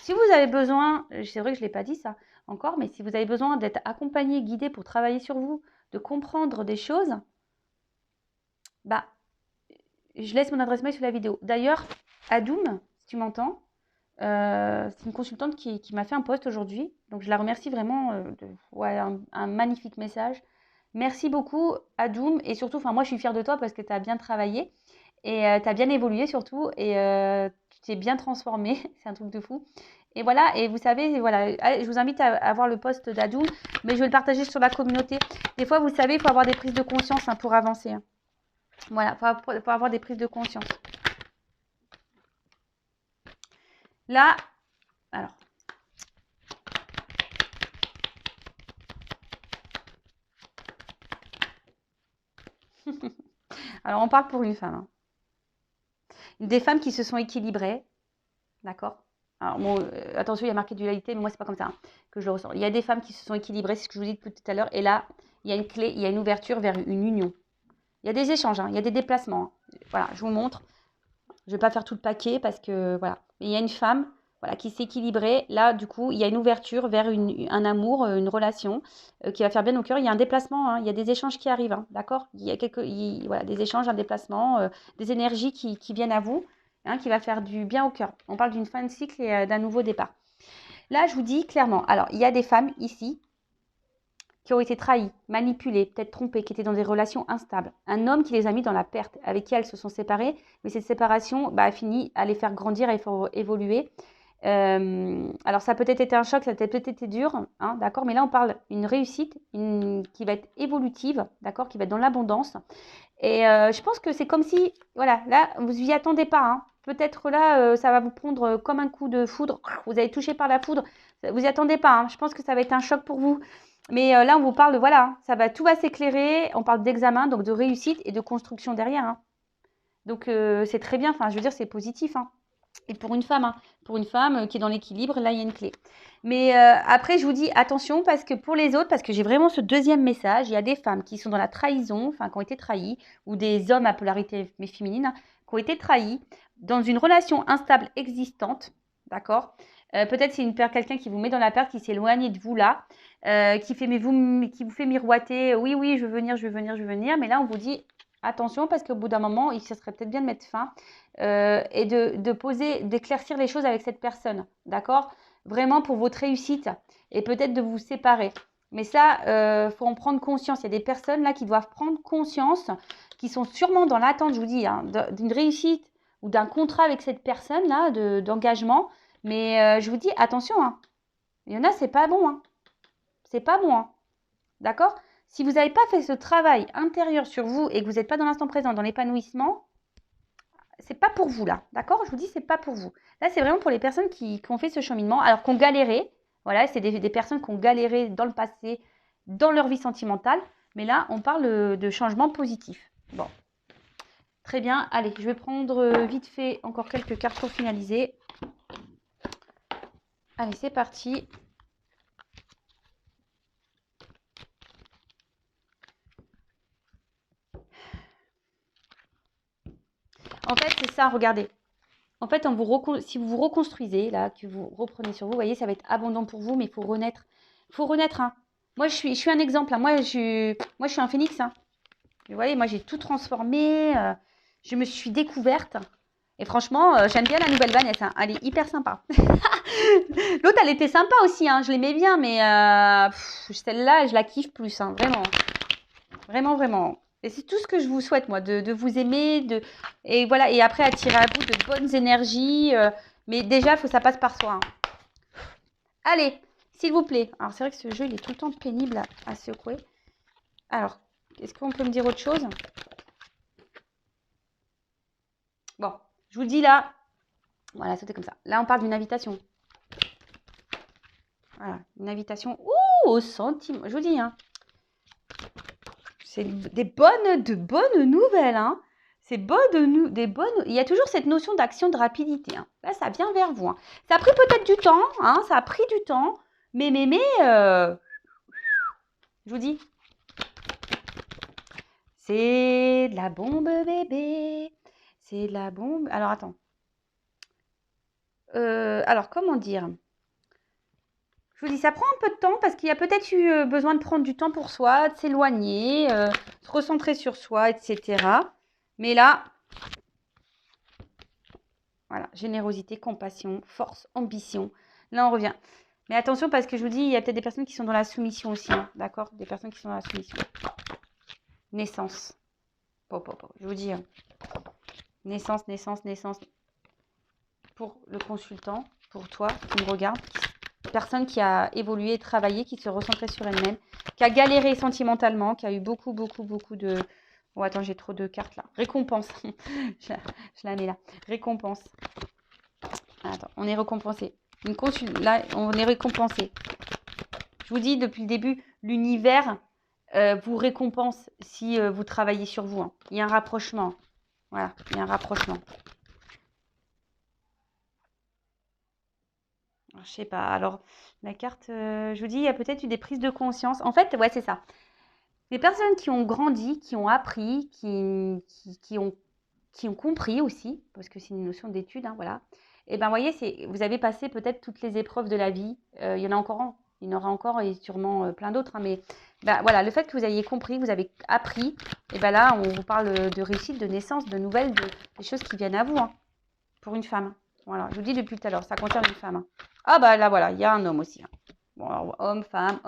Si vous avez besoin, c'est vrai que je ne l'ai pas dit ça encore, mais si vous avez besoin d'être accompagné, guidé pour travailler sur vous, de comprendre des choses, bah, je laisse mon adresse mail sous la vidéo. D'ailleurs, Adoum, si tu m'entends, c'est une consultante qui m'a fait un post aujourd'hui. Donc, je la remercie vraiment. Ouais, un magnifique message. Merci beaucoup, Adoum. Et surtout, moi, je suis fière de toi parce que tu as bien travaillé et tu as bien évolué surtout. Et tu t'es bien transformé. C'est un truc de fou. Et voilà. Et vous savez, voilà, je vous invite à voir le post d'Adoum. Mais je vais le partager sur la communauté. Des fois, vous savez, il faut avoir des prises de conscience pour avancer. Hein. Voilà, il faut avoir des prises de conscience. Là, alors. Alors, on parle pour une femme. Hein. Des femmes qui se sont équilibrées. D'accord. Alors, bon, attention, il y a marqué dualité, mais moi, c'est pas comme ça hein, que je le ressens. Il y a des femmes qui se sont équilibrées, c'est ce que je vous dis depuis tout à l'heure. Et là, il y a une clé, il y a une ouverture vers une union. Il y a des échanges, hein, il y a des déplacements. Hein. Voilà, je vous montre. Je ne vais pas faire tout le paquet parce que, voilà. Mais il y a une femme voilà, qui s'est équilibrée. Là, du coup, il y a une ouverture vers un amour, une relation qui va faire bien au cœur. Il y a un déplacement, hein, il y a des échanges qui arrivent, hein, d'accord. Il y a voilà, des échanges, un déplacement, des énergies qui viennent à vous, hein, qui va faire du bien au cœur. On parle d'une fin de cycle et d'un nouveau départ. Là, je vous dis clairement, alors, il y a des femmes ici qui ont été trahies, manipulées, peut-être trompées, qui étaient dans des relations instables. Un homme qui les a mis dans la perte, avec qui elles se sont séparées, mais cette séparation a fini à les faire grandir et faire évoluer. Alors ça a peut-être été un choc, ça a peut-être été dur, hein, d'accord, mais là on parle d'une réussite qui va être évolutive, d'accord, qui va être dans l'abondance. Et je pense que c'est comme si, voilà, là vous y attendez pas, hein. Peut-être là ça va vous prendre comme un coup de foudre, vous allez toucher par la foudre, vous y attendez pas, hein. Je pense que ça va être un choc pour vous. Mais là, on vous parle de, voilà, tout va s'éclairer. On parle d'examen, donc de réussite et de construction derrière. Hein. Donc, c'est très bien. Enfin, je veux dire, c'est positif. Hein. Et pour une femme, qui est dans l'équilibre, là, il y a une clé. Mais après, je vous dis attention parce que pour les autres, parce que j'ai vraiment ce deuxième message, il y a des femmes qui sont dans la trahison, enfin, qui ont été trahies, ou des hommes à polarité féminine, hein, qui ont été trahis dans une relation instable existante. D'accord. Peut-être c'est quelqu'un qui vous met dans la perte, qui s'éloigne de vous là, qui vous fait miroiter, oui, oui, je veux venir, je veux venir, je veux venir. Mais là, on vous dit attention parce qu'au bout d'un moment, il serait peut-être bien de mettre fin et d'éclaircir les choses avec cette personne, d'accord? Vraiment pour votre réussite et peut-être de vous séparer. Mais ça, faut en prendre conscience. Il y a des personnes là qui doivent prendre conscience, qui sont sûrement dans l'attente, je vous dis, hein, d'une réussite ou d'un contrat avec cette personne-là, d'engagement. Mais je vous dis, attention, hein. Il y en a, c'est pas bon. Hein. C'est pas bon. Hein. D'accord? Si vous n'avez pas fait ce travail intérieur sur vous et que vous n'êtes pas dans l'instant présent, dans l'épanouissement, c'est pas pour vous là. D'accord? Je vous dis, c'est pas pour vous. Là, c'est vraiment pour les personnes qui ont fait ce cheminement, alors qu'on galéré. Voilà, c'est des personnes qui ont galéré dans le passé, dans leur vie sentimentale. Mais là, on parle de changement positif. Bon. Très bien. Allez, je vais prendre vite fait encore quelques cartes pour finaliser. Allez, c'est parti. En fait, c'est ça, regardez. En fait, si vous vous reconstruisez, là, que vous reprenez sur vous, vous voyez, ça va être abondant pour vous, mais il faut renaître. Il faut renaître. Hein. Moi, je suis un exemple. Hein. Moi, je suis un phénix. Hein. Vous voyez, moi, j'ai tout transformé. Je me suis découverte. Et franchement, j'aime bien la nouvelle Vanessa. Hein. Elle est hyper sympa. L'autre, elle était sympa aussi. Hein. Je l'aimais bien, mais celle-là, je la kiffe plus. Hein. Vraiment. Vraiment, vraiment. Et c'est tout ce que je vous souhaite, moi, de vous aimer, et voilà, et après attirer à vous de bonnes énergies. Mais déjà, il faut que ça passe par soi. Hein. Allez, s'il vous plaît. Alors, c'est vrai que ce jeu, il est tout le temps pénible à secouer. Alors, est-ce qu'on peut me dire autre chose? Bon, je vous le dis là. Voilà, c'était comme ça. Là, on parle d'une invitation. Voilà, une invitation. Ouh, au sentiment. Je vous dis, hein. C'est de bonnes nouvelles, hein. c'est beau de nous, des bonnes. Il y a toujours cette notion d'action, de rapidité. Hein. Là, ça vient vers vous. Hein. Ça a pris peut-être du temps. Hein, ça a pris du temps. Mais, je vous dis, c'est de la bombe bébé. C'est de la bombe. Alors, attends. Alors, comment dire? Je vous dis, ça prend un peu de temps parce qu'il y a peut-être eu besoin de prendre du temps pour soi, de s'éloigner, se recentrer sur soi, etc. Mais là, voilà, générosité, compassion, force, ambition. Là, on revient. Mais attention parce que je vous dis, il y a peut-être des personnes qui sont dans la soumission aussi. Hein, d'accord? Des personnes qui sont dans la soumission. Naissance. Je vous dis, naissance. Pour le consultant, pour toi qui me regarde, personne qui a évolué, travaillé, qui se recentrait sur elle-même, qui a galéré sentimentalement, qui a eu beaucoup de... Oh, attends, j'ai trop de cartes là. Récompense. je la mets là. Récompense. Attends, on est récompensé. Là, on est récompensé. Je vous dis, depuis le début, l'univers vous récompense si vous travaillez sur vous. Hein. Il y a un rapprochement. Voilà, il y a un rapprochement. Je sais pas. Alors, la carte, je vous dis, il y a peut-être eu des prises de conscience. En fait, ouais, c'est ça. Les personnes qui ont grandi, qui ont appris, qui ont compris aussi, parce que c'est une notion d'étude, hein, voilà. Et ben, vous voyez, vous avez passé peut-être toutes les épreuves de la vie. Il y en a encore, il y en aura encore et sûrement plein d'autres. Hein, mais ben, voilà, le fait que vous ayez compris, vous avez appris, et ben là, on vous parle de réussite, de naissance, de nouvelles, des choses qui viennent à vous, hein, pour une femme. Voilà, je vous dis depuis tout à l'heure, ça concerne une femme. Hein. Ah bah là, voilà, il y a un homme aussi. Hein. Bon, alors, homme, femme.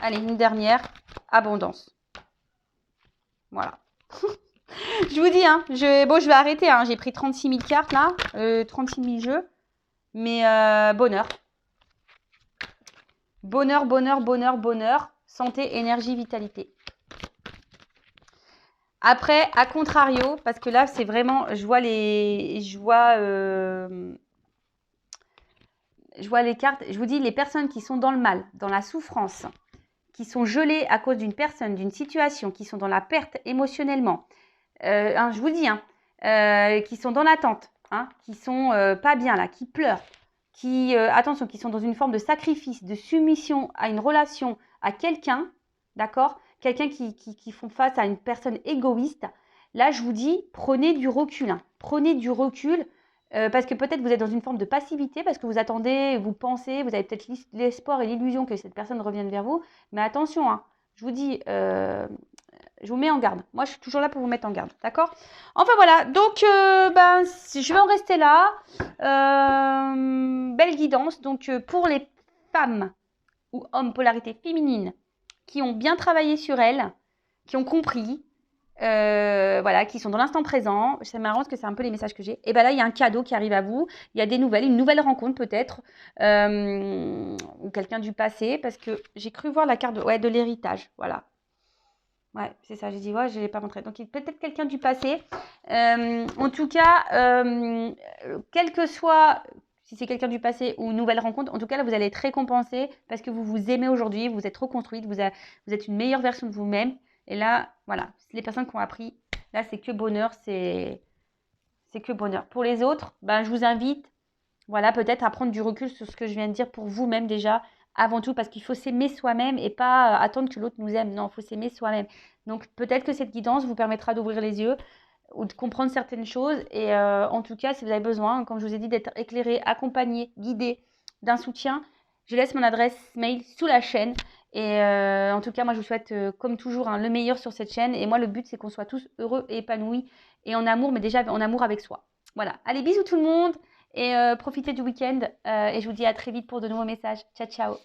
Allez, une dernière, abondance. Voilà. Je vous dis, hein, je vais arrêter. Hein, j'ai pris 36 000 cartes là, 36 000 jeux. Mais bonheur. Bonheur. Santé, énergie, vitalité. Après, à contrario, parce que là, c'est vraiment, je vois les cartes. Je vous dis, les personnes qui sont dans le mal, dans la souffrance, qui sont gelées à cause d'une personne, d'une situation, qui sont dans la perte émotionnellement, hein, je vous dis, hein, qui sont dans l'attente, hein, qui sont pas bien là, qui pleurent, attention, qui sont dans une forme de sacrifice, de soumission à une relation, à quelqu'un, d'accord? Quelqu'un qui font face à une personne égoïste. Là, je vous dis, prenez du recul. Hein. Prenez du recul parce que peut-être vous êtes dans une forme de passivité, parce que vous attendez, vous pensez, vous avez peut-être l'espoir et l'illusion que cette personne revienne vers vous. Mais attention, hein, je vous dis, je vous mets en garde. Moi, je suis toujours là pour vous mettre en garde, d'accord? Enfin, voilà. Donc, je vais en rester là. Belle guidance. Donc, pour les femmes ou hommes polarité féminine qui ont bien travaillé sur elles, qui ont compris, voilà, qui sont dans l'instant présent. C'est marrant parce que c'est un peu les messages que j'ai. Et bien là, il y a un cadeau qui arrive à vous. Il y a des nouvelles, une nouvelle rencontre peut-être, ou quelqu'un du passé, parce que j'ai cru voir la carte de l'héritage. Voilà. Ouais, c'est ça. J'ai dit, ouais, je ne l'ai pas montré. Donc, peut-être quelqu'un du passé. En tout cas, quel que soit, si c'est quelqu'un du passé ou une nouvelle rencontre, en tout cas, là, vous allez être récompensé parce que vous vous aimez aujourd'hui, vous êtes reconstruite, vous êtes une meilleure version de vous-même. Et là, voilà, les personnes qui ont appris, là, c'est que bonheur, c'est que bonheur. Pour les autres, ben, je vous invite, voilà, peut-être à prendre du recul sur ce que je viens de dire pour vous-même déjà, avant tout, parce qu'il faut s'aimer soi-même et pas attendre que l'autre nous aime. Non, il faut s'aimer soi-même. Donc, peut-être que cette guidance vous permettra d'ouvrir les yeux ou de comprendre certaines choses. Et en tout cas, si vous avez besoin, comme je vous ai dit, d'être éclairé, accompagné, guidé d'un soutien, je laisse mon adresse mail sous la chaîne. Et en tout cas, moi, je vous souhaite, comme toujours, hein, le meilleur sur cette chaîne. Et moi, le but, c'est qu'on soit tous heureux et épanouis et en amour, mais déjà en amour avec soi. Voilà. Allez, bisous tout le monde et profitez du week-end. Et je vous dis à très vite pour de nouveaux messages. Ciao, ciao.